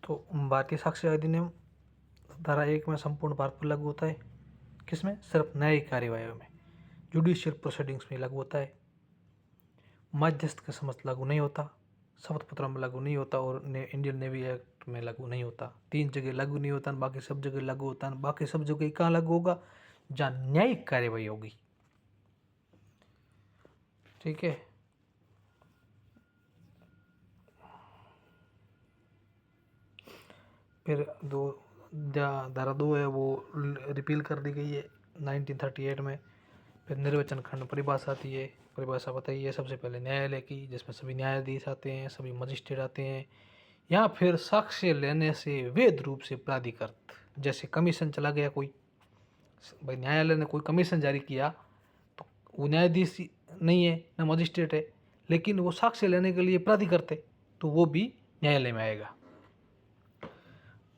तो भारतीय साक्ष्य अधिनियम धारा 1 में संपूर्ण भारत पर लागू होता है। किसमें? सिर्फ न्यायिक कार्यवाहियों में, जुडिशियल प्रोसीडिंग्स में लागू होता है। मध्यस्थ के समस्त लागू नहीं होता, शपथ पत्रों में लागू नहीं होता और इंडियन नेवी एक्ट में लागू नहीं होता। 3 जगह लागू नहीं होता, बाकी सब जगह लागू होता है। बाकी सब जगह कहाँ लागू होगा? जहाँ न्यायिक कार्यवाही होगी। ठीक है। फिर धारा 2 है वो रिपील कर दी गई है 1938 में। फिर निर्वचन खंड परिभाषा आती है। परिभाषा बताइए सबसे पहले न्यायालय की, जिसमें सभी न्यायाधीश आते हैं, सभी मजिस्ट्रेट आते हैं। या फिर साक्ष्य लेने से वैध रूप से प्राधिकृत, जैसे कमीशन चला गया कोई, भाई न्यायालय ने कोई कमीशन जारी किया तो वो न्यायाधीश नहीं है ना मजिस्ट्रेट है, लेकिन वो साक्ष्य लेने के लिए प्राधिकृत है, तो वो भी न्यायालय में आएगा।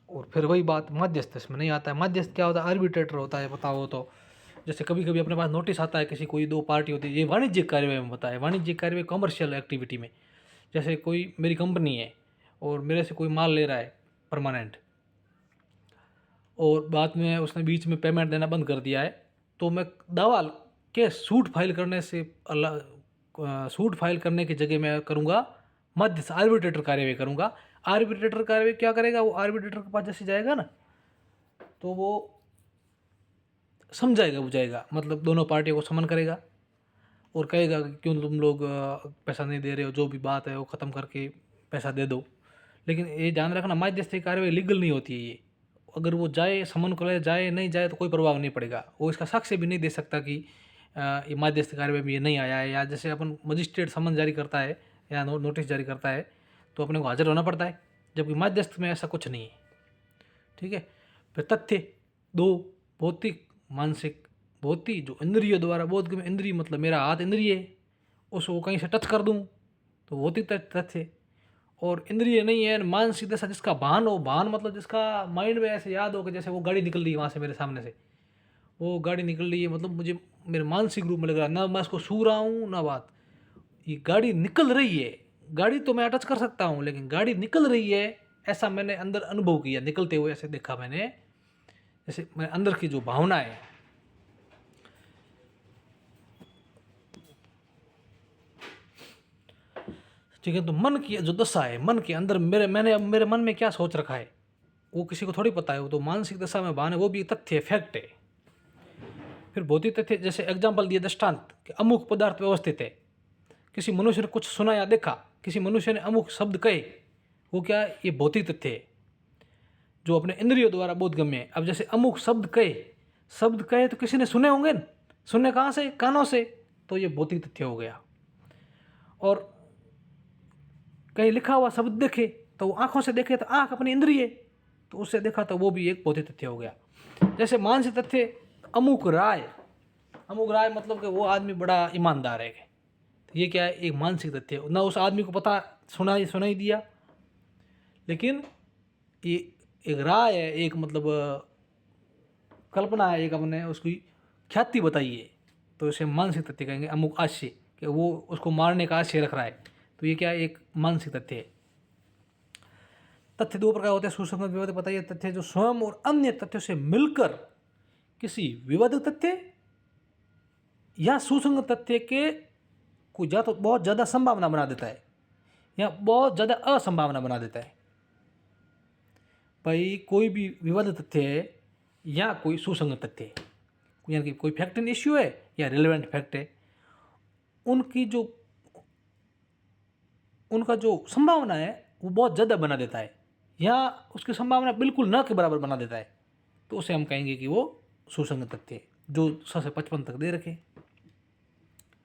और फिर वही बात, मध्यस्थ इसमें नहीं आता है। मध्यस्थ क्या होता है? आर्बिट्रेटर होता है, बताओ तो। जैसे कभी कभी अपने पास नोटिस आता है, किसी कोई 2 पार्टी होती है, ये वाणिज्यिक कार्यवाही में बताया, वाणिज्यिक कार्यवाही कमर्शियल एक्टिविटी में। जैसे कोई मेरी कंपनी है और मेरे से कोई माल ले रहा है परमानेंट, और बाद में उसने बीच में पेमेंट देना बंद कर दिया है, तो मैं दावा के सूट फाइल करने से सूट फाइल करने की जगह मैं करूँगा मध्य आर्बिट्रेटर कार्यवाही करूँगा। आर्बिट्रेटर कार्यवाही क्या करेगा? वो आर्बिट्रेटर के पास जैसे जाएगा ना, तो वो समझाएगा बुझाएगा, मतलब दोनों पार्टियों को समन करेगा और कहेगा कि क्यों तुम लोग पैसा नहीं दे रहे हो, जो भी बात है वो ख़त्म करके पैसा दे दो। लेकिन ये ध्यान रखना, मध्यस्थी कार्रवाई लीगल नहीं होती है ये। अगर वो जाए, समन को ले जाए, नहीं जाए तो कोई प्रभाव नहीं पड़ेगा। वो इसका साक्ष्य भी नहीं दे सकता कि ये मध्यस्थी कार्रवाई में ये नहीं आया है। या जैसे अपन मजिस्ट्रेट समन जारी करता है या नोटिस जारी करता है तो अपने को हाजिर होना पड़ता है, जबकि मध्यस्थ में ऐसा कुछ नहीं है। ठीक है। फिर तथ्य 2, भौतिक मानसिक। भौतिक जो इंद्रियों द्वारा, बोधगम्य इंद्रिय मतलब मेरा हाथ इंद्रिय है, उसको कहीं से टच कर दूं तो भौतिक तथ्य। और इंद्रिय नहीं है, मानसिक दशा जिसका भान हो, भान मतलब जिसका माइंड में ऐसे याद हो कि जैसे वो गाड़ी निकल रही है वहाँ से मेरे सामने से, वो गाड़ी निकल रही है, मतलब मुझे मेरे मानसिक रूप में लग रहा है, ना मैं इसको छू रहा हूँ ना बात, ये गाड़ी निकल रही है। गाड़ी तो मैं टच कर सकता हूँ, लेकिन गाड़ी निकल रही है ऐसा मैंने अंदर अनुभव किया, निकलते हुए ऐसे देखा मैंने, जैसे मेरे अंदर की जो भावना है। ठीक है। तो मन की जो दशा है, मन के अंदर मेरे मन में क्या सोच रखा है वो किसी को थोड़ी पता है, वो तो मानसिक दशा में भान है, वो भी तथ्य फैक्ट है। फिर भौतिक तथ्य, जैसे एग्जाम्पल दिए दृष्टांत कि अमुक पदार्थ व्यवस्थित है, किसी मनुष्य ने कुछ सुना या देखा, किसी मनुष्य ने अमुक शब्द कहे, वो क्या है? ये भौतिक तथ्य है जो अपने इंद्रियों द्वारा बोधगम्य है। अब जैसे अमुक शब्द कहे तो किसी ने सुने होंगे न, सुने कहाँ से? कानों से, तो ये भौतिक तथ्य हो गया। और कहीं लिखा हुआ शब्द देखे तो वो आंखों से देखे, तो आंख अपनी इंद्रिय, तो उससे देखा तो वो भी एक भौतिक तथ्य हो गया। जैसे मानसिक तथ्य, अमुक राय मतलब कि वो आदमी बड़ा ईमानदार है, तो ये क्या है? एक मानसिक तथ्य। ना उस आदमी को पता, सुनाई दिया, लेकिन ये एक राय है, एक मतलब कल्पना है, एक अपने उसकी ख्याति बताई है, तो इसे मानसिक तथ्य कहेंगे। अमुक आशय, कि वो उसको मारने का आशय रख रहा है, तो ये क्या है? एक मानसिक तथ्य है। तथ्य 2 प्रकार होते हैं, सुसंगत विवादित। बताइए तथ्य जो स्वयं और अन्य तथ्यों से मिलकर किसी विवादित तथ्य या सुसंगत तथ्य के को या तो बहुत ज़्यादा संभावना बना देता है या बहुत ज़्यादा असंभावना बना देता है। भाई कोई भी विवादित तथ्य है या कोई सुसंगत तथ्य है, यानी कि कोई फैक्ट एंड इश्यू है या रिलेवेंट फैक्ट है, उनका जो संभावना है वो बहुत ज़्यादा बना देता है या उसकी संभावना बिल्कुल न के बराबर बना देता है, तो उसे हम कहेंगे कि वो सुसंगत तथ्य है, जो 100 से 55 तक दे रखे।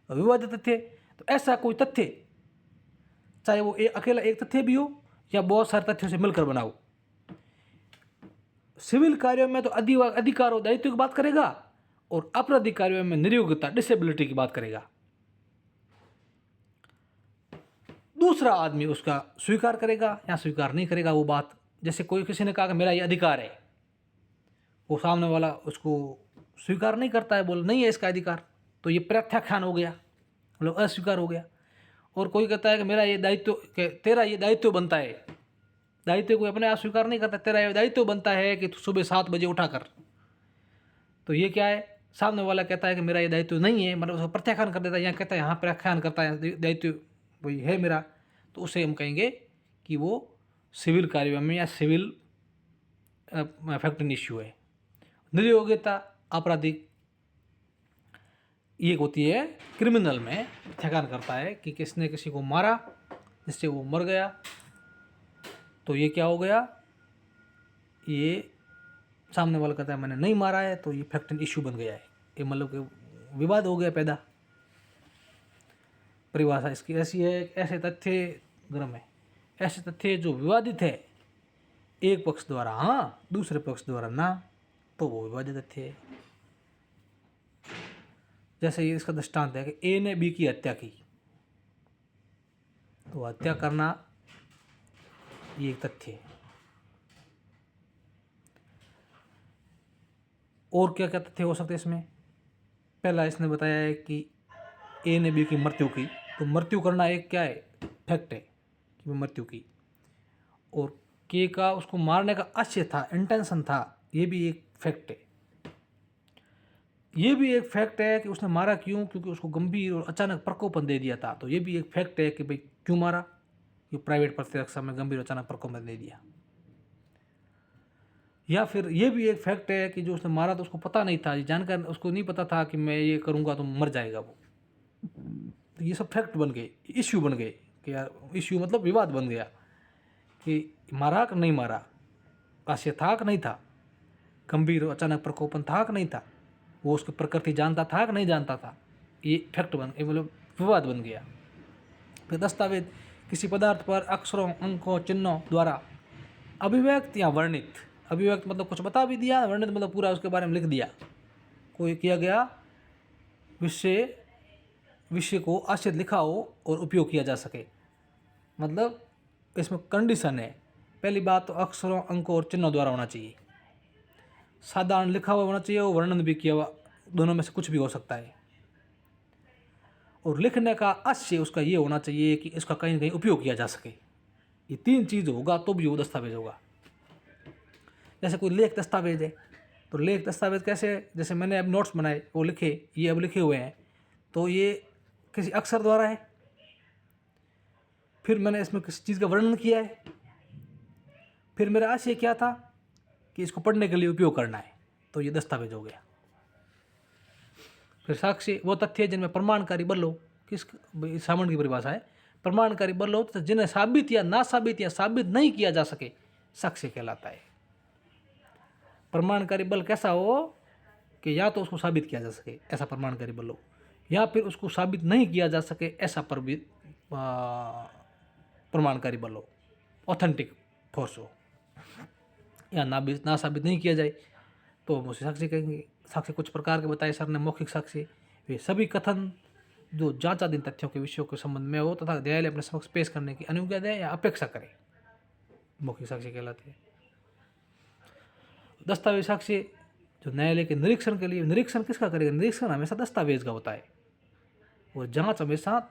विवादित तथ्य, तो ऐसा कोई तथ्य, चाहे वो अकेला एक तथ्य भी हो या बहुत सारे तथ्यों से मिलकर बना हो। सिविल कार्यों में तो अधिकार और दायित्व की बात करेगा, और आपराधिक कार्यों में नियोग्यता, डिसेबिलिटी की बात करेगा। दूसरा आदमी उसका स्वीकार करेगा या स्वीकार नहीं करेगा वो बात। जैसे कोई किसी ने कहा कि मेरा ये अधिकार है, वो सामने वाला उसको स्वीकार नहीं करता है, बोल नहीं है इसका अधिकार, तो ये प्रत्याख्यान हो गया, मतलब अस्वीकार हो गया। और कोई कहता है कि मेरा ये दायित्व, तेरा ये दायित्व बनता है, दायित्व को अपने आप स्वीकार नहीं करता। तेरा ये दायित्व बनता है कि तू सुबह 7 बजे उठा कर। तो ये क्या है, सामने वाला कहता है कि मेरा ये दायित्व नहीं है, मतलब उसको प्रत्याख्यान कर देता है, यहाँ कहता है यहाँ प्रत्याख्यान करता है, दायित्व वही है मेरा, तो उसे हम कहेंगे कि वो सिविल कार्यवाही में या सिविल फैक्ट इश्यू है। निर्योग्यता आपराधिक ये होती है, क्रिमिनल में प्रत्याख्यान करता है कि किसने किसी को मारा जिससे वो मर गया, तो ये क्या हो गया, ये सामने वाला कहता है मैंने नहीं मारा है, तो ये फैक्ट एंड इश्यू बन गया है, ये मतलब कि विवाद हो गया पैदा। परिभाषा इसकी ऐसी है, ऐसे तथ्य ग्रम है, ऐसे तथ्य जो विवादित है एक पक्ष द्वारा हाँ, दूसरे पक्ष द्वारा ना, तो वो विवादित तथ्य है। जैसे ये इसका दृष्टांत है कि ए ने बी की हत्या की, तो हत्या करना ये एक तथ्य है। और क्या क्या तथ्य हो सकते हैं इसमें? पहला इसने बताया है कि ए ने बी की मृत्यु की, तो मृत्यु करना एक क्या है, फैक्ट है कि वो मृत्यु की। और के का उसको मारने का आशय था, इंटेंशन था, ये भी एक फैक्ट है। ये भी एक फैक्ट है कि उसने मारा क्यों, क्योंकि उसको गंभीर और अचानक प्रकोपन दे दिया था, तो ये भी एक फैक्ट है कि भाई क्यों मारा, ये प्राइवेट प्रतिरक्षा में गंभीर अचानक प्रकोपन दे दिया। या फिर ये भी एक फैक्ट है कि जो उसने मारा तो उसको पता नहीं था, ये जानकर उसको नहीं पता था कि मैं ये करूँगा तो मर जाएगा वो। तो ये सब फैक्ट बन गए, इश्यू बन गए कि यार, इश्यू मतलब विवाद बन गया कि मारा कि नहीं मारा, आशय था कि नहीं था, गंभीर अचानक प्रकोपन था कि नहीं था, वो उसकी प्रकृति जानता था कि नहीं जानता था, ये फैक्ट बन गया, मतलब विवाद बन गया। फिर दस्तावेज किसी पदार्थ पर अक्षरों, अंकों, चिन्हों द्वारा अभिव्यक्त या वर्णित, अभिव्यक्त मतलब कुछ बता भी दिया, वर्णित मतलब पूरा उसके बारे में लिख दिया, कोई किया गया विषय को आश्रित लिखा हो और उपयोग किया जा सके। मतलब इसमें कंडीशन है, पहली बात तो अक्षरों, अंकों और चिन्हों द्वारा होना चाहिए, साधारण लिखा हुआ होना चाहिए और वर्णन भी किया हुआ, दोनों में से कुछ भी हो सकता है। और लिखने का आशय उसका ये होना चाहिए कि इसका कहीं कहीं उपयोग किया जा सके। ये 3 चीज़ होगा तो भी वो दस्तावेज होगा। जैसे कोई लेख दस्तावेज है, तो लेख दस्तावेज कैसे, जैसे मैंने अब नोट्स बनाए, वो लिखे, ये अब लिखे हुए हैं, तो ये किसी अक्षर द्वारा है, फिर मैंने इसमें किसी चीज़ का वर्णन किया है, फिर मेरा आशय क्या था कि इसको पढ़ने के लिए उपयोग करना है, तो ये दस्तावेज हो गया। फिर साक्षी वो तथ्य जिनमें प्रमाणकारी बल हो, किस सामान्य की परिभाषा है, प्रमाणकारी बल हो तो जिन्हें साबित या ना साबित या साबित नहीं किया जा सके, साक्ष्य कहलाता है। प्रमाणकारी बल कैसा हो कि या तो उसको साबित किया जा सके, ऐसा प्रमाणकारी बल हो, या फिर उसको साबित नहीं किया जा सके, ऐसा पर भी प्रमाणकारी बल हो, ऑथेंटिक फोर्स हो। या ना साबित नहीं किया जाए तो हम उसे साक्ष्य कहेंगे। साक्ष्य कुछ प्रकार के बताए सर ने, मौखिक साक्ष्य वे सभी कथन जो जांचाधीन तथ्यों के विषयों के संबंध में हो तथा न्यायालय अपने समक्ष पेश करने की अनुज्ञा दे या अपेक्षा करे, मौखिक साक्ष्य कहलाते हैं। दस्तावेज साक्ष्य जो न्यायालय के निरीक्षण के लिए, निरीक्षण किसका करेगा, निरीक्षण हमेशा दस्तावेज का होता है, और जांच हमेशा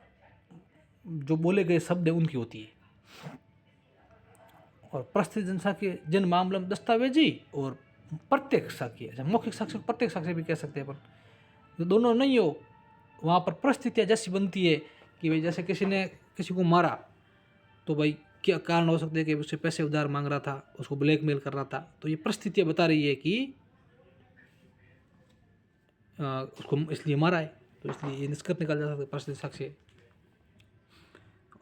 जो बोले गए शब्द है उनकी होती है। और प्रस्तुत जनसाक्ष्य जिन मामलों में दस्तावेजी और प्रत्यक्ष साक्ष्य, मौखिक साक्ष्य प्रत्यक्ष साक्ष्य भी कह सकते हैं अपन, जो दोनों नहीं हो वहाँ पर परिस्थितियाँ जैसी बनती है कि भाई जैसे किसी ने किसी को मारा, तो भाई क्या कारण हो सकते हैं कि उससे पैसे उधार मांग रहा था, उसको ब्लैकमेल कर रहा था, तो ये परिस्थितियाँ बता रही है कि उसको इसलिए मारा है, तो इसलिए ये निष्कर्ष निकाल जा सकता है परिस्थिति साक्ष्य।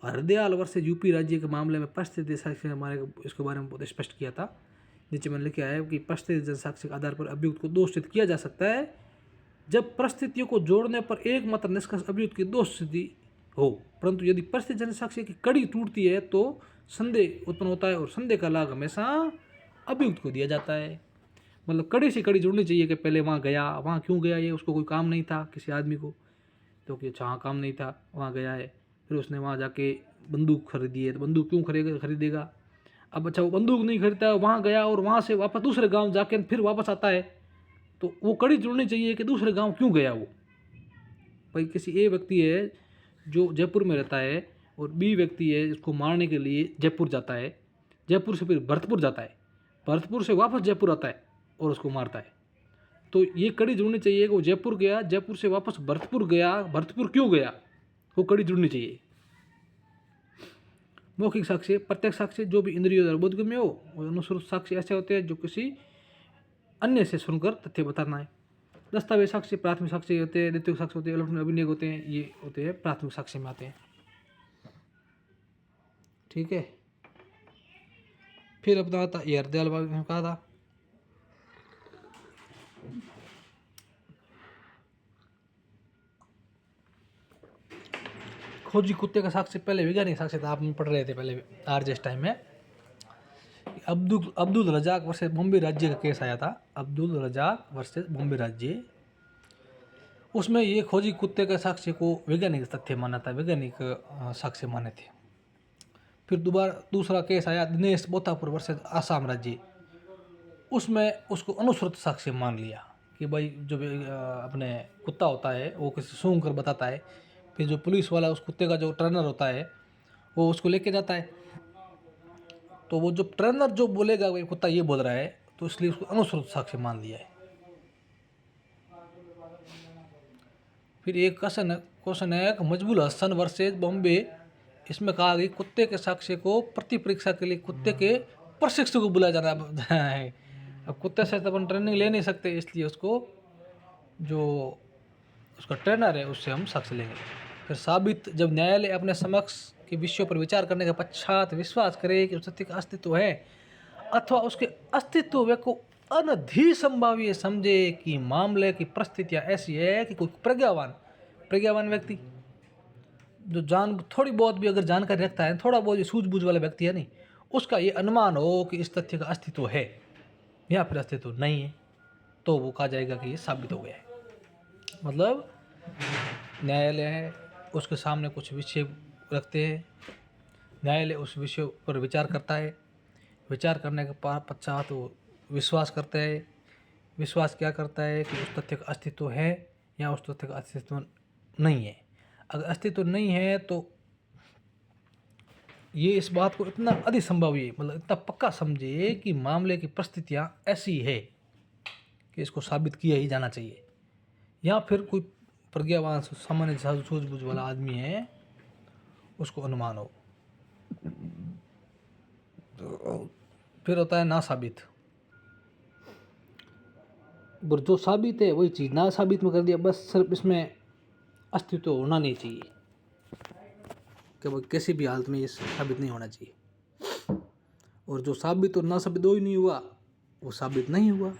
और हृदयाल वर्सेज यूपी राज्य के मामले में परिस्थिति साक्ष्य हमारे इसके बारे में बहुत स्पष्ट किया था, नीचे मैंने लिखा है कि परिस्थिति जनसाक्ष्य के आधार पर अभियुक्त को दोषित किया जा सकता है जब परिस्थितियों को जोड़ने पर एकमात्र निष्कर्ष अभियुक्त की दोष सिद्धि हो, परंतु यदि परिस्थिति जनसाक्ष्य की कड़ी टूटती है तो संदेह उत्पन्न होता है और संदेह का लाभ हमेशा अभियुक्त को दिया जाता है। मतलब कड़ी से कड़ी जुड़नी चाहिए कि पहले वहाँ गया, वहाँ क्यों गया, ये उसको कोई काम नहीं था किसी आदमी को, तो कि अच्छा हाँ काम नहीं था वहाँ गया है, फिर उसने वहाँ जाके बंदूक खरीदी है, तो बंदूक क्यों खरीदेगा, अब अच्छा वो बंदूक नहीं खरीदता, वहाँ गया और वहाँ से वापस दूसरे गांव जाके फिर वापस आता है, तो वो कड़ी जुड़नी चाहिए कि दूसरे गांव क्यों गया वो। भाई किसी ए व्यक्ति है जो जयपुर में रहता है और बी व्यक्ति है जिसको मारने के लिए जयपुर जाता है, जयपुर से फिर भरतपुर जाता है, भरतपुर से वापस जयपुर आता है और उसको मारता है। तो ये कड़ी जुड़नी चाहिए कि वो जयपुर गया, जयपुर से वापस भरतपुर गया, भरतपुर क्यों गया, वो कड़ी जुड़नी चाहिए। मौखिक साक्ष्य, प्रत्यक्ष साक्ष्य जो भी इंद्रियों द्वारा बोधगम्य हो, और अनुश्रुत साक्ष्य ऐसे होते हैं जो किसी अन्य से सुनकर तथ्य बताना है। दस्तावेज साक्ष्य प्राथमिक साक्ष्य होते हैं, द्वितीय साक्ष्य होते हैं, इलेक्ट्रॉनिक अभिलेख होते हैं, ये होते हैं प्राथमिक साक्ष्य में आते हैं। ठीक है। फिर अपना आता ये हरदयाल बाबू ने कहा था, खोजी कुत्ते का साक्ष्य पहले वैज्ञानिक साक्ष्य था, आप पढ़ रहे थे पहले आरजेएस टाइम में। अब्दुल रजाक वर्सेस बॉम्बे राज्य का केस आया था, अब्दुल रजाक वर्सेस बॉम्बे राज्य। उसमें ये खोजी कुत्ते के साक्ष्य को वैज्ञानिक तथ्य माना था, वैज्ञानिक साक्ष्य माने थे। फिर दूसरा केस आया दिनेश बोतापुर वर्सेस आसाम राज्य। उसमें उसको अनुश्रुत साक्ष्य मान लिया कि भाई जो अपने कुत्ता होता है वो किसी सूंघ कर बताता है। फिर जो पुलिस वाला उस कुत्ते का जो ट्रेनर होता है वो उसको लेके जाता है, तो वो जो ट्रेनर जो बोलेगा भाई कुत्ता ये बोल रहा है, तो इसलिए उसको अनुश्रुत साक्ष्य मान लिया है। फिर एक क्वेश्चन है मजबूल हसन वर्सेज बॉम्बे। इसमें कहा गई कुत्ते के साक्ष्य को प्रति परीक्षा के लिए कुत्ते के प्रशिक्षक को बुलाया जाना है। अब कुत्ते से तो अपन ट्रेनिंग ले नहीं सकते, इसलिए उसको जो उसका ट्रेनर है उससे हम साक्ष्य लेंगे। फिर साबित, जब न्यायालय अपने समक्ष के विषयों पर विचार करने के पश्चात विश्वास करे कि उस सत्य का अस्तित्व है अथवा उसके अस्तित्व को अनधिसंभाव्य समझे कि मामले की परिस्थितियाँ ऐसी है कि कोई प्रज्ञावान व्यक्ति जो थोड़ी बहुत भी अगर जानकारी रखता है, थोड़ा बहुत सूझबूझ वाला व्यक्ति है नहीं, उसका ये अनुमान हो कि इस तथ्य का अस्तित्व है या फिर अस्तित्व नहीं है, तो वो कहा जाएगा कि ये साबित हो गया है। मतलब न्यायालय है, उसके सामने कुछ विषय रखते हैं, न्यायालय उस विषय पर विचार करता है, विचार करने के पश्चात वो विश्वास करता है। विश्वास क्या करता है कि उस तथ्य का अस्तित्व है या उस तथ्य का अस्तित्व नहीं है। अगर अस्तित्व नहीं है तो ये इस बात को इतना अधिसंभाव्य, मतलब इतना पक्का समझे कि मामले की परिस्थितियाँ ऐसी है कि इसको साबित किया ही जाना चाहिए। या फिर कोई प्रज्ञावान सामान्य सूझबूझ वाला आदमी है, उसको अनुमान हो। तो फिर होता है ना साबित। जो साबित है वही चीज़ ना साबित में कर दिया, बस सिर्फ इसमें अस्तित्व होना नहीं चाहिए कि वो किसी भी हालत में ये साबित नहीं होना चाहिए। और जो साबित और ना साबित दो ही नहीं हुआ वो साबित नहीं हुआ।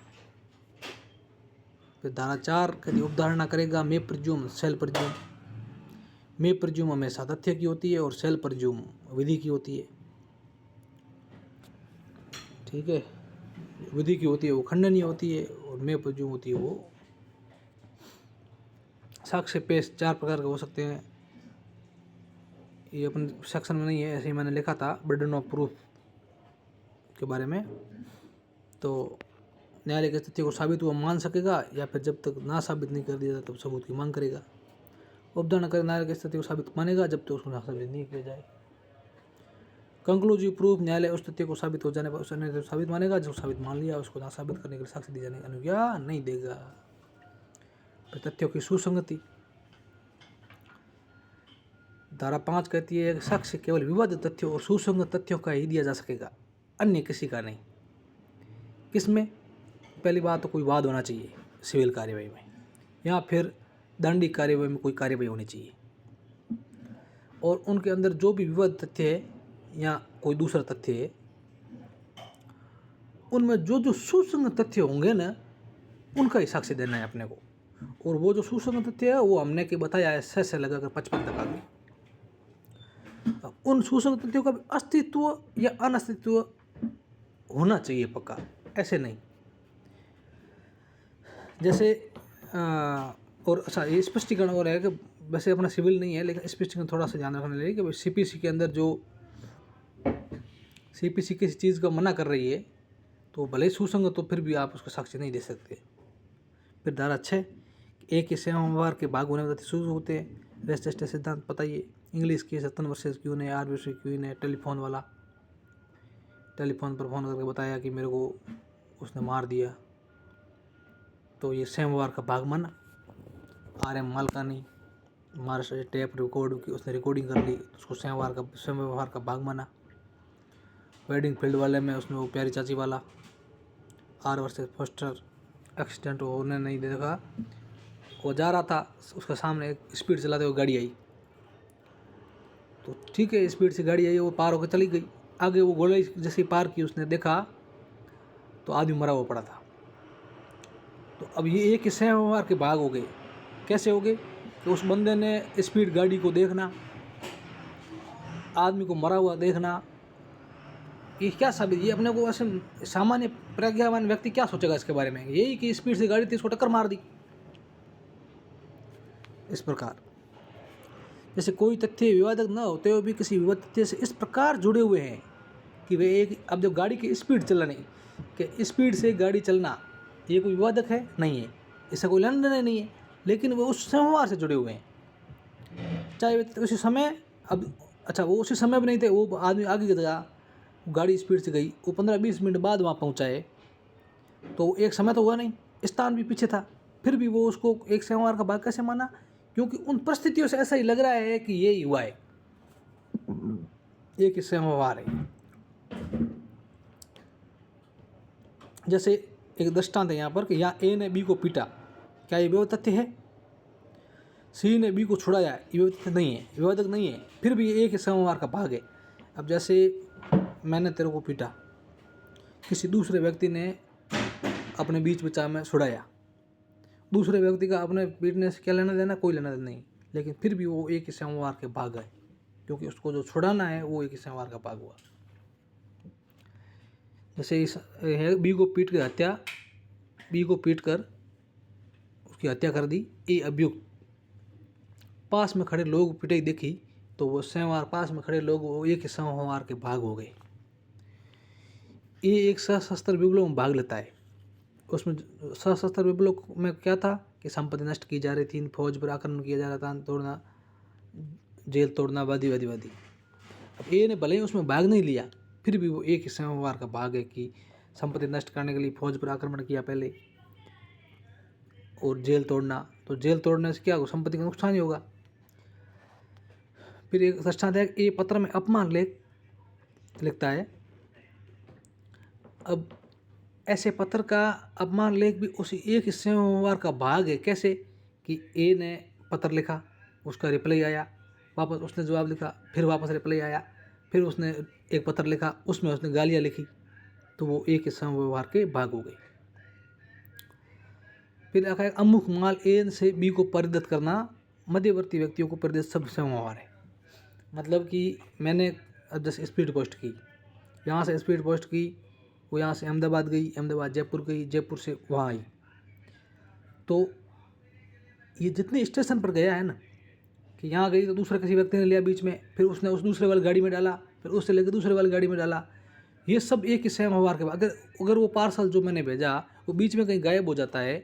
फिर धारा 4 कभी उपधारणा करेगा मे प्रज्यूम सेल प्रज्यूम। मे प्रज्यूम हमेशा तथ्य की होती है और सेल प्रज्यूम विधि की होती है। ठीक है, विधि की होती है वो खंडनीय होती है और मे प्रज्यूम होती है वो साक्ष्य पेश 4 प्रकार के हो सकते हैं। ये अपन सेक्शन में नहीं है, ऐसे ही मैंने लिखा था बर्डन ऑफ प्रूफ के बारे में। तो न्यायालय के तथ्य को साबित हुआ मान सकेगा या फिर जब तक ना साबित नहीं कर दिया जाता तब सबूत की मांग करेगा। उपधारणा कर न्यायालय के तथ्य को साबित मानेगा जब तक उसको ना साबित नहीं किया जाए। कंक्लूसिव प्रूफ, न्यायालय उस तथ्य को साबित हो जाने पर उस अन्य साबित मानेगा, जो साबित मान लिया उसको ना साबित करने के लिए साक्ष्य दी जाने की अनुज्ञा नहीं देगा। फिर तथ्यों की सुसंगति, धारा 5 कहती है साक्ष्य केवल विवादित तथ्यों और सुसंगत तथ्यों का ही दिया जा सकेगा, अन्य किसी का नहीं। किसमें? पहली बात तो कोई वाद होना चाहिए सिविल कार्यवाही में, या फिर दंडिक कार्यवाही में कोई कार्यवाही होनी चाहिए, और उनके अंदर जो भी विवादित तथ्य है या कोई दूसरा तथ्य है उनमें जो जो सुसंगत तथ्य होंगे ना उनका ही साक्ष्य देना है अपने को। और वो जो सुसंगत तथ्य है वो हमने के बताया है से लगाकर 55 तक आ गई। उन सुसंगत तथ्यों का भी अस्तित्व या अनस्तित्व होना चाहिए पक्का, ऐसे नहीं। जैसे और अच्छा ये स्पष्टीकरण हो रहा है कि वैसे अपना सिविल नहीं है लेकिन स्पष्टीकरण थोड़ा सा ध्यान रखने लगे कि सीपीसी के अंदर जो सीपीसी किसी चीज़ का मना कर रही है तो भले ही सुसंगत तो फिर भी आप उसको साक्ष्य नहीं दे सकते। फिर धारा 6, एक ही सेवा व्यवहार के भाग होने में शुरू होते हैं। रेस्ट सिद्धांत बताइए। इंग्लिश की 57 वर्सेस क्यों ने, आर वर्सेस क्यों ने, टेलीफोन वाला। टेलीफोन पर फ़ोन करके बताया कि मेरे को उसने मार दिया। तो ये सोमवार का भाग माना। RM मालकानी महाराष्ट्र टेप रिकॉर्ड की उसने रिकॉर्डिंग कर ली, उसको सोमवार का भाग माना। वेडिंग फील्ड वाले में उसमें वो प्यारी चाची वाला R वर्सेस फोस्टर एक्सीडेंट होने नहीं देखा। वो जा रहा था, उसके सामने एक स्पीड चलाते हुए गाड़ी आई। तो ठीक है, स्पीड से गाड़ी आई, वो पार होकर चली गई। आगे वो गोलाई जैसे पार की, उसने देखा तो आदमी मरा हुआ पड़ा था। तो अब ये एक ही सोमवार के भाग हो गए। कैसे हो गए कि उस बंदे ने स्पीड गाड़ी को देखना, आदमी को मरा हुआ देखना, ये क्या साबित, ये अपने को ऐसे सामान्य प्रज्ञावान व्यक्ति क्या सोचेगा इसके बारे में? यही कि स्पीड से गाड़ी थी, इसको टक्कर मार दी। इस प्रकार जैसे कोई तथ्य विवादक न होते हुए भी किसी विवाद तथ्य से इस प्रकार जुड़े हुए हैं कि वे एक, अब जब गाड़ी की स्पीड चलाने कि स्पीड से गाड़ी चलना ये कोई विवादक है नहीं है, इससे कोई लेना देना नहीं है, लेकिन वो उस सोमवार से जुड़े हुए हैं। चाहे उसी समय, अब अच्छा वो उसी समय भी नहीं थे, वो आदमी आगे गया, गाड़ी स्पीड से गई, वो 15-20 मिनट बाद वहाँ पहुँचाए, तो एक समय तो हुआ नहीं, स्थान भी पीछे था, फिर भी वो उसको एक सोमवार का भाग कैसे माना? क्योंकि उन परिस्थितियों से ऐसा ही लग रहा है कि ये हुआ है, एक सोमवार है। जैसे एक दृष्टांत है यहाँ पर कि यहाँ A ने B को पीटा, क्या ये विवाद तथ्य है? C ने B को छुड़ाया, ये विवाद तथ्य नहीं है, विवादक नहीं है, फिर भी ये एक सोमवार का भाग है। अब जैसे मैंने तेरे को पीटा, किसी दूसरे व्यक्ति ने अपने बीच बचाव में छुड़ाया, दूसरे व्यक्ति का अपने पीटने से क्या लेना देना? कोई लेना देना नहीं, लेकिन फिर भी वो एक ही सोमवार के भाग है, क्योंकि उसको जो छुड़ाना है वो एक ही सोमवार का भाग हुआ। जैसे इस B को पीट कर हत्या, B को पीट कर उसकी हत्या कर दी, ये अभियुक्त, पास में खड़े लोग पिटाई देखी तो वो सोमवार, पास में खड़े लोग वो एक ही सोमवार के भाग हो गए। ये एक सशस्त्र विप्लव में भाग लेता है। उसमें सशस्त्र विप्लव में क्या था कि संपत्ति नष्ट की जा रही थी, फौज पर आक्रमण किया जा रहा था, तोड़ना, जेल तोड़ना, वादी। अब ए ने भले ही उसमें भाग नहीं लिया, फिर भी वो एक ही सोमवार का भाग है कि संपत्ति नष्ट करने के लिए फौज पर आक्रमण किया पहले, और जेल तोड़ना, तो जेल तोड़ने से क्या होगा? संपत्ति का नुकसान ही होगा। फिर एक दृष्टांत है, ये पत्र में अपमान लेख लिखता है। अब ऐसे पत्र का अपमान लेख भी उसी एक ही सोमवार का भाग है। कैसे कि ए ने पत्र लिखा, उसका रिप्लाई आया, वापस उसने जवाब लिखा, फिर वापस रिप्लाई आया, फिर उसने एक पत्र लिखा, उसमें उसने गालियाँ लिखी, तो वो एक ही सोमवार के भाग हो गए। फिर आखिर अमुक माल ए से बी को परिदत करना, मध्यवर्ती व्यक्तियों को परिदत सब सोमवार है। मतलब कि मैंने अब जैसे स्पीड पोस्ट की, यहाँ से स्पीड पोस्ट की, वो यहाँ से अहमदाबाद गई, अहमदाबाद जयपुर गई, जयपुर से वहाँ आई, तो ये जितने स्टेशन पर गया है ना, कि यहाँ गई तो दूसरे किसी व्यक्ति ने लिया बीच में, फिर उसने उस दूसरे वाली गाड़ी में डाला, फिर उससे लेकर दूसरे वाली गाड़ी में डाला, ये सब एक ही सोमवार के बाद। अगर वो पार्सल जो मैंने भेजा वो बीच में कहीं गायब हो जाता है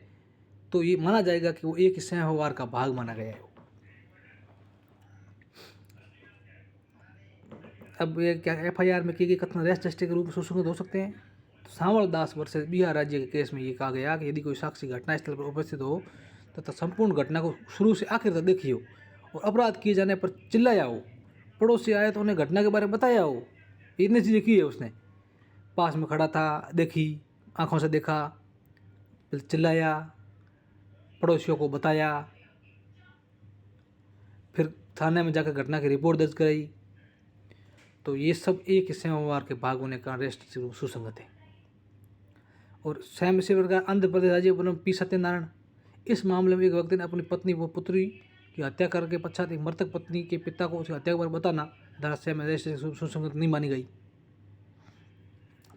तो ये माना जाएगा कि वो एक ही सोमवार का भाग माना गया है। अब ये क्या FIR में की गई कथन रैश चेष्टा के रूप में सुसंगत हो सकते हैं? तो सांवल दास वर्सेस बिहार राज्य के केस में ये कहा गया कि यदि कोई साक्षी घटनास्थल पर उपस्थित हो तथा संपूर्ण घटना को शुरू से आखिर तक देखी हो और अपराध किए जाने पर चिल्लाया हो, पड़ोसी आए तो उन्हें घटना के बारे में बताया हो, इतनी चीज़ें की है उसने, पास में खड़ा था, देखी, आंखों से देखा, फिर चिल्लाया, पड़ोसियों को बताया, फिर थाने में जाकर घटना की रिपोर्ट दर्ज कराई, तो ये सब एक ही सोमवार के भाग होने का रेस्ट सुसंगत है। और स्वयं इसी प्रकार आंध्र प्रदेश राज्य वनम P सत्यनारायण, इस मामले में एक व्यक्ति ने अपनी पत्नी व पुत्री की हत्या करके पश्चात एक मृतक पत्नी के पिता को उसकी हत्या के बारे में बताना धारा 6 में रेस्ट सुसंगत नहीं मानी गई,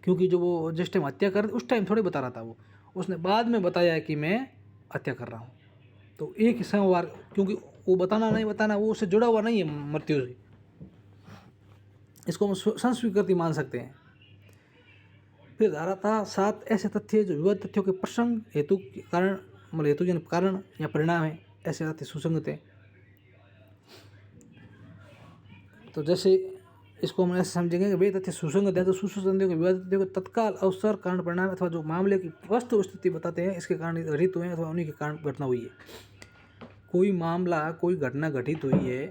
क्योंकि जो वो जिस टाइम हत्या कर उस टाइम थोड़ी बता रहा था, वो उसने बाद में बताया है कि मैं हत्या कर रहा हूँ। तो एक ही सोमवार, क्योंकि वो बताना नहीं बताना वो उससे जुड़ा हुआ नहीं है मृत्यु से, इसको हम संस्वीकृति मान सकते हैं। फिर धारा था 7 ऐसे तथ्य जो विवाद तथ्यों के प्रसंग हेतु कारण, मतलब हेतुजन कारण या परिणाम है, ऐसे तथ्य सुसंगत है। तो जैसे इसको हम ऐसे समझेंगे कि वे तथ्य सुसंगत है तो सुसंगत तथ्यों के विवादित तथ्यों को तत्काल अवसर कारण परिणाम अथवा जो मामले की वस्तु स्थिति बताते हैं इसके कारण घटित हुए हैं अथवा उन्हीं के कारण घटना हुई है। कोई मामला कोई घटना घटित हुई है,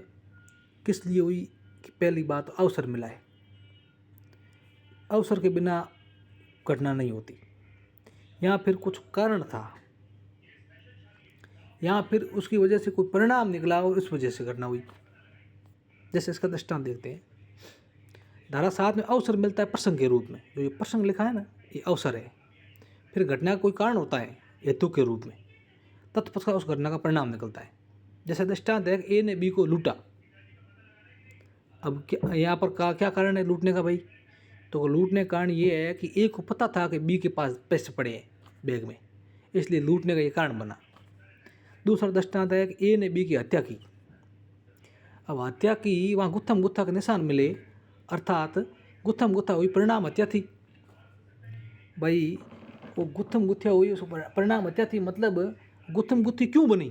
किस लिए हुई कि पहली बात अवसर मिला है। अवसर के बिना घटना नहीं होती, या फिर कुछ कारण था, या फिर उसकी वजह से कोई परिणाम निकला और इस वजह से घटना हुई। जैसे इसका दृष्टांत देखते हैं। धारा 7 में अवसर मिलता है प्रसंग के रूप में। जो ये प्रसंग लिखा है ना, ये अवसर है। फिर घटना का कोई कारण होता है हेतु के रूप में, तत्पश्चात उस घटना का परिणाम निकलता है। जैसे दृष्टांत है कि ए ने बी को लूटा। अब क्या यहाँ पर क्या कारण है लूटने का भाई? तो लूटने का कारण ये है कि ए को पता था कि बी के पास पैसे पड़े हैं बैग में, इसलिए लूटने का ये कारण बना। दूसरा दृष्टांत है कि ए ने बी की हत्या की। अब हत्या की, वहाँ गुत्थम गुत्था के निशान मिले, अर्थात गुत्थम गुत्था हुई, परिणाम हत्या थी। भाई वो गुत्थम गुत्थिया हुई, उस परिणाम हत्या थी। मतलब गुत्थम गुत्थी क्यों बनी?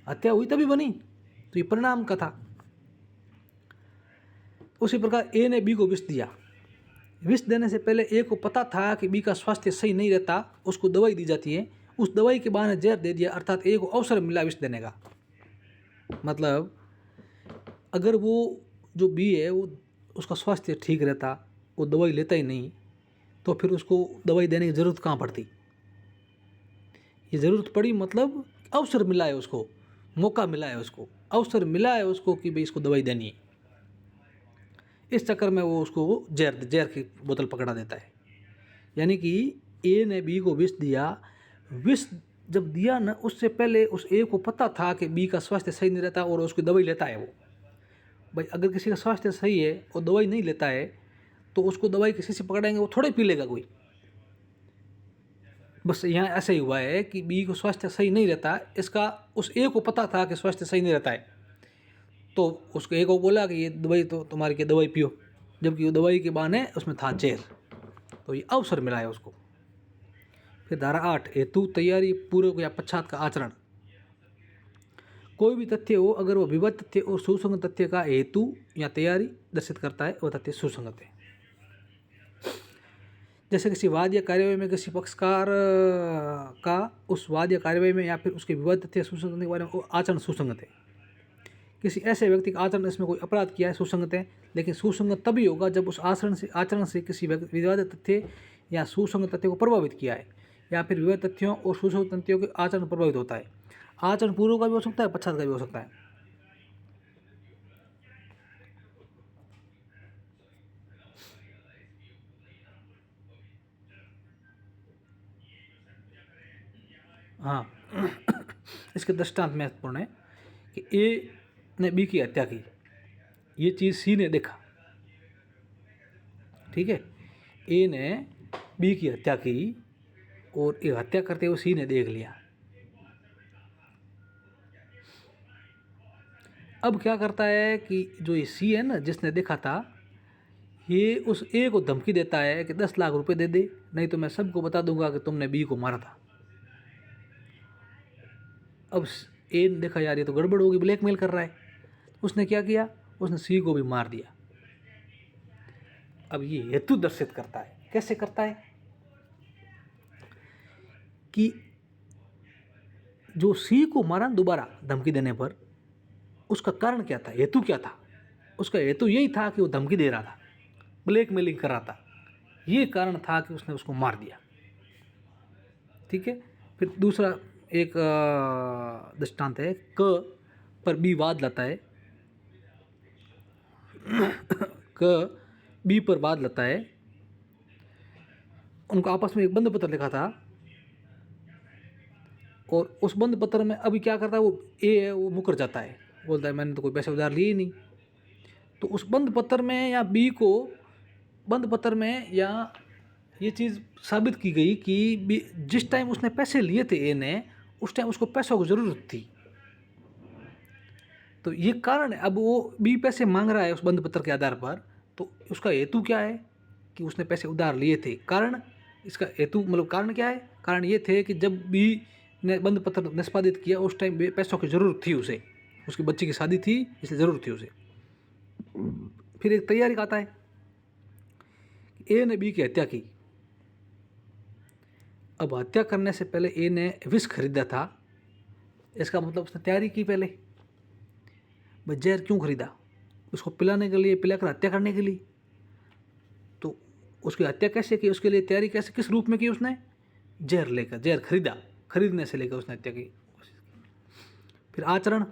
हत्या हुई तभी बनी, तो ये परिणाम का था। उसी प्रकार ए ने बी को विष दिया। विष देने से पहले ए को पता था कि बी का स्वास्थ्य सही नहीं रहता, उसको दवाई दी जाती है। उस दवाई के बहाने जहर दे दिया, अर्थात ए को अवसर मिला विष देने का। मतलब अगर वो जो बी है वो उसका स्वास्थ्य ठीक रहता, वो दवाई लेता ही नहीं, तो फिर उसको दवाई देने की ज़रूरत कहाँ पड़ती? ये ज़रूरत पड़ी मतलब अवसर मिला है उसको, मौका मिला है उसको, अवसर मिला है उसको कि भाई इसको दवाई देनी है। इस चक्कर में वो उसको जहर की बोतल पकड़ा देता है। यानी कि ए ने बी को विष दिया। विष जब दिया ना, उससे पहले उस ए को पता था कि बी का स्वास्थ्य सही नहीं रहता और उसकी दवाई लेता है वो। भाई अगर किसी का स्वास्थ्य सही है और दवाई नहीं लेता है, तो उसको दवाई किसी से पकड़ाएंगे, वो थोड़े पी लेगा कोई। बस यहाँ ऐसा ही हुआ है कि बी को स्वास्थ्य सही नहीं रहता, इसका उस ए को पता था कि स्वास्थ्य सही नहीं रहता है, तो उसको ए को बोला कि ये दवाई तो तुम्हारी की दवाई पियो, जबकि वो दवाई के बहाने उसमें था जहर। तो ये अवसर मिला है उसको। फिर धारा 8, हेतु, तैयारी, पूर्व या पश्चात का आचरण। कोई भी तथ्य हो, अगर वो विवाद तथ्य और सुसंगत तथ्य का हेतु या तैयारी दर्शित करता है, वह तथ्य सुसंगत है। जैसे किसी वाद या कार्यवाही में किसी पक्षकार का उस वाद या कार्यवाही में या फिर उसके विवाद तथ्य सुसंगत के बारे में आचरण सुसंगत है। किसी ऐसे व्यक्ति का आचरण इसमें कोई अपराध किया है, सुसंगत है। लेकिन सुसंगत तभी होगा जब उस आचरण से किसी विवादित तथ्य या सुसंगत तथ्य को प्रभावित किया है, या फिर विवाद तथ्यों और सुसंगत तथ्यों के आचरण प्रभावित होता है। आचरण पूर्व का भी हो सकता है, पश्चात का भी हो सकता है। हाँ इसके दृष्टांत महत्वपूर्ण है कि ए ने बी की हत्या की, ये चीज़ सी ने देखा। ठीक है, ए ने बी की हत्या की और ये हत्या करते हुए सी ने देख लिया। अब क्या करता है कि जो ये सी है ना, जिसने देखा था, ये उस ए को धमकी देता है कि 10 लाख रुपए दे दे, नहीं तो मैं सबको बता दूंगा कि तुमने बी को मारा था। अब ए ने देखा यार ये तो गड़बड़ होगी, ब्लैकमेल कर रहा है। उसने क्या किया? उसने सी को भी मार दिया। अब ये हेतु दर्शित करता है। कैसे करता है? कि जो सी को मारा दोबारा धमकी देने पर, उसका कारण क्या था, हेतु क्या था? उसका हेतु यही था कि वो धमकी दे रहा था, ब्लैकमेलिंग कर रहा था, ये कारण था कि उसने उसको मार दिया। ठीक है। फिर दूसरा एक दृष्टांत है, क पर बी वाद लाता है। क बी पर वाद लाता है। उनको आपस में एक बंद पत्र लिखा था, और उस बंद पत्र में अभी क्या करता है, वो ए है वो मुकर जाता है, बोलता है मैंने तो कोई पैसे उधार लिए ही नहीं। तो उस बंद पत्र में या बी को बंद पत्र में या ये चीज़ साबित की गई कि जिस टाइम उसने पैसे लिए थे ए ने, उस टाइम उसको पैसों की ज़रूरत थी। तो ये कारण है। अब वो बी पैसे मांग रहा है उस बंद पत्र के आधार पर, तो उसका हेतु क्या है कि उसने पैसे उधार लिए थे। कारण, इसका हेतु मतलब कारण क्या है? कारण ये थे कि जब बी ने बंद पत्र निष्पादित किया उस टाइम पैसों की ज़रूरत थी उसे, उसकी बच्ची की शादी थी इसलिए ज़रूरत थी उसे। फिर एक तैयारी का आता है, ए ने बी की हत्या की। अब हत्या करने से पहले ए ने विष खरीदा था, इसका मतलब उसने तैयारी की पहले। भाई जहर क्यों खरीदा? उसको पिलाने के लिए, पिलाकर हत्या करने के लिए। तो उसकी हत्या कैसे की, उसके लिए तैयारी कैसे, किस रूप में की उसने? जहर लेकर, जहर खरीदा, खरीदने से लेकर उसने हत्या की। फिर आचरण,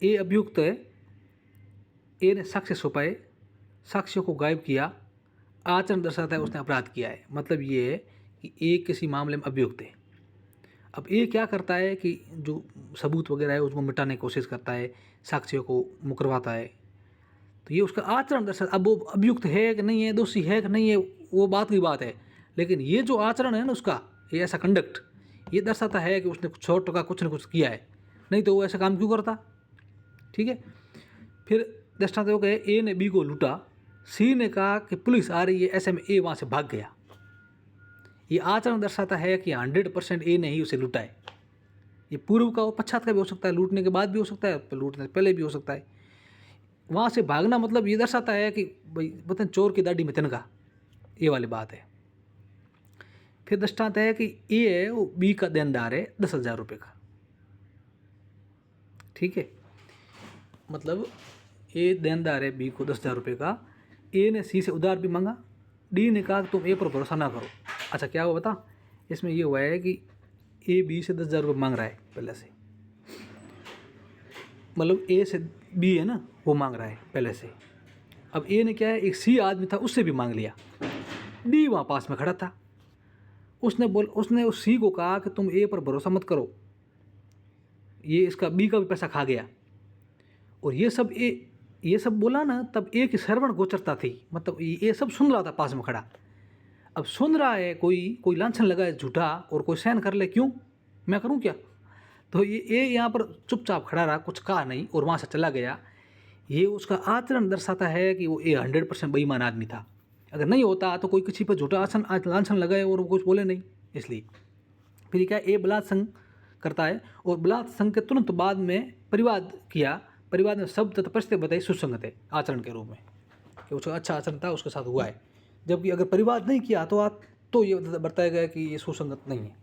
ए अभियुक्त है, ए ने साक्ष्य सौंपाए, साक्ष्यों को गायब किया, आचरण दर्शाता है उसने अपराध किया है। मतलब ये है कि ए किसी मामले में अभियुक्त है। अब ए क्या करता है कि जो सबूत वगैरह है उसको मिटाने की कोशिश करता है, साक्ष्यों को मुकरवाता है, तो ये उसका आचरण दर्शाता। अब वो अभियुक्त है कि नहीं है, दोषी है कि नहीं है, वो बात की बात है, लेकिन ये जो आचरण है ना उसका, ये ऐसा कंडक्ट, ये दर्शाता है कि उसने कुछ छोटा का कुछ न कुछ किया है, नहीं तो वो ऐसा काम क्यों करता। ठीक है। फिर दृष्टांत हो गए, ए ने बी को लूटा, सी ने कहा कि पुलिस आ रही है, ऐसे में ए वहाँ से भाग गया। ये आचरण दर्शाता है कि 100% ए ने ही उसे लूटा है। ये पूर्व का और पश्चात का भी हो सकता है, लूटने के बाद भी हो सकता है, लूटने से पहले भी हो सकता है। वहाँ से भागना मतलब ये दर्शाता है कि भाई वतन चोर की दाढ़ी में तिनका, ये वाली बात है। फिर दृष्टांत है कि ए है वो बी का देनदार है 10,000 रुपये का। ठीक है, मतलब ए देनदार है बी को 10,000 रुपये का, ए ने सी से उधार भी मांगा, डी ने कहा कि तुम ए पर भरोसा ना करो। अच्छा क्या हुआ बता, इसमें ये हुआ है कि ए बी से 10,000 रुपये मांग रहा है पहले से, मतलब ए से बी है ना वो मांग रहा है पहले से। अब ए ने क्या है, एक सी आदमी था उससे भी मांग लिया, डी वहाँ पास में खड़ा था, उसने उस सी को कहा कि तुम ए पर भरोसा मत करो, ये इसका बी का भी पैसा खा गया। और ये सब बोला ना, तब ए की श्रवण गोचरता थी, मतलब ये सब सुन रहा था पास में खड़ा। अब सुन रहा है, कोई लांछन लगाए झूठा और कोई सहन कर ले, क्यों, मैं करूं क्या? तो ये यहाँ पर चुपचाप खड़ा रहा, कुछ कहा नहीं और वहाँ से चला गया। ये उसका आचरण दर्शाता है कि वो 100% बेईमान आदमी था। अगर नहीं होता तो कोई किसी पर झूठा लांछन लगाए और वो कुछ बोले नहीं। इसलिए फिर क्या, ए बलात्संग करता है और बलात्संग के तुरंत बाद में परिवाद किया, परिवाद में शब्द तथा परिस्थिति बताई सुसंगत है आचरण के रूप में, कि उसका अच्छा आचरण था, उसके साथ हुआ है। जबकि अगर परिवाद नहीं किया तो ये बताया गया कि ये सुसंगत नहीं है।